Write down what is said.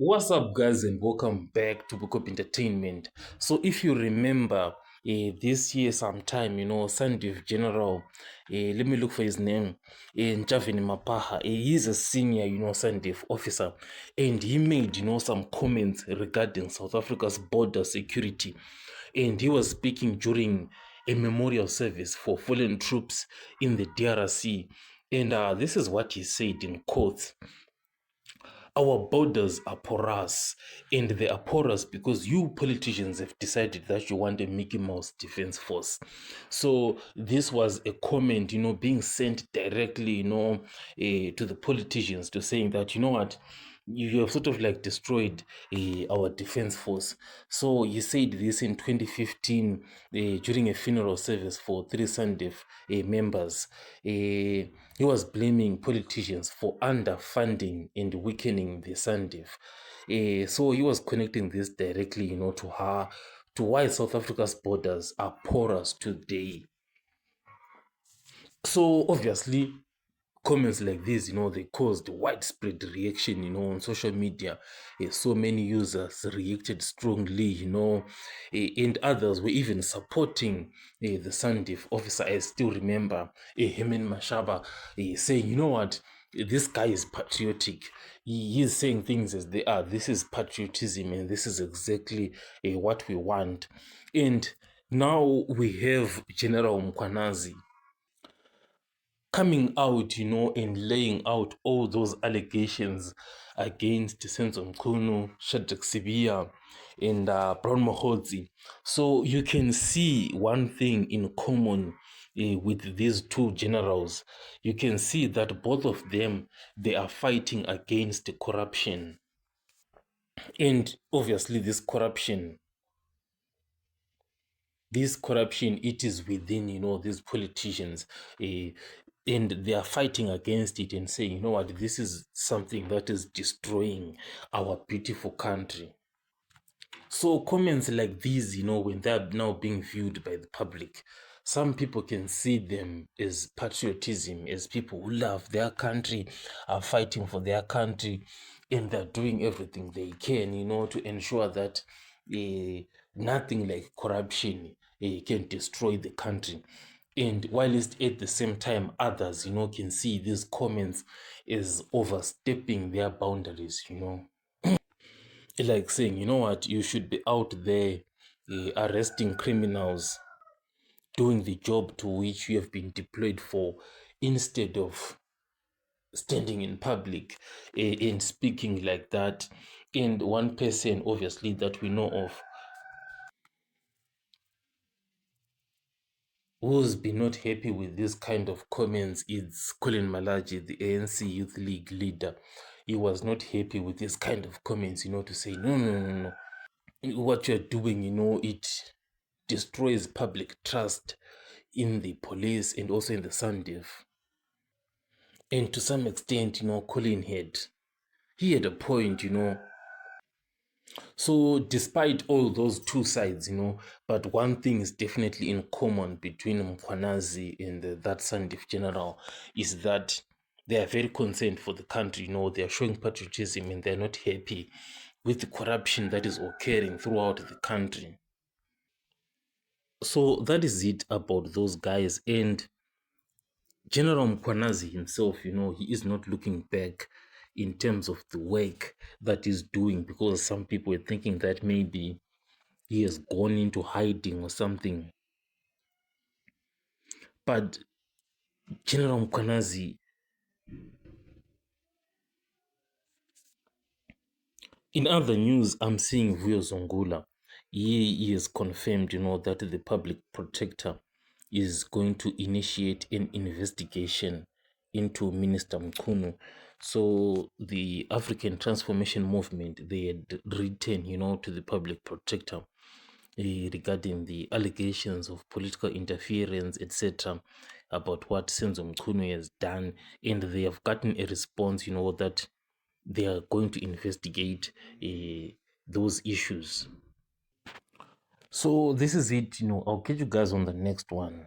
What's up, guys, and welcome back to Book Up Entertainment. So, if you remember, this year sometime, SANDF General, let me look for his name, Njavini Mapaha, he's a senior, SANDF officer, and he made, some comments regarding South Africa's border security, and he was speaking during a memorial service for fallen troops in the DRC, and this is what he said in quotes. Our borders are porous, and they are porous because you politicians have decided that you want a Mickey Mouse defense force. So this was a comment, being sent directly, to the politicians, to saying that, you know what, you have sort of like destroyed our defense force. So he said this in 2015 during a funeral service for three SANDF members. He was blaming politicians for underfunding and weakening the SANDF. So he was connecting this directly, to her, to why South Africa's borders are porous today. So obviously, comments like this, they caused widespread reaction, on social media. So many users reacted strongly, and others were even supporting the SANDF officer. I still remember Hemen Mashaba saying, you know what, this guy is patriotic. He is saying things as they are. This is patriotism, and this is exactly what we want. And now we have General Mkhwanazi coming out, and laying out all those allegations against Senzo Mchunu, Shadrack Sibia, and Brown Mohodzi. So you can see one thing in common with these two generals. You can see that both of them, they are fighting against corruption. And obviously this corruption, it is within, these politicians. And they are fighting against it and saying, you know what, this is something that is destroying our beautiful country. So comments like these, when they're now being viewed by the public, some people can see them as patriotism, as people who love their country, are fighting for their country, and they're doing everything they can, to ensure that nothing like corruption can destroy the country. And whilst at the same time, others, can see these comments as overstepping their boundaries, like saying, you know what, you should be out there arresting criminals, doing the job to which you have been deployed for, instead of standing in public and speaking like that. And one person, obviously, that we know of, who's been not happy with this kind of comments, is Colin Malaji, the ANC Youth League leader. He was not happy with this kind of comments, to say, no. What you're doing, it destroys public trust in the police and also in the SANDF. And to some extent, Colin he had a point, So despite all those two sides, but one thing is definitely in common between Mkhwanazi and that SANDF general is that they are very concerned for the country, they are showing patriotism, and they're not happy with the corruption that is occurring throughout the country. So that is it about those guys. And General Mkhwanazi himself, he is not looking back in terms of the work that he's doing, because some people are thinking that maybe he has gone into hiding or something. But General Mkhwanazi, in other news, I'm seeing Vuyo Zongula. He has confirmed, that the public protector is going to initiate an investigation into Minister Mchunu. So the African Transformation Movement, they had written, to the public protector regarding the allegations of political interference, etc., about what Senzo Mchunu has done, and they have gotten a response, that they are going to investigate those issues. So this is it. I'll catch you guys on the next one.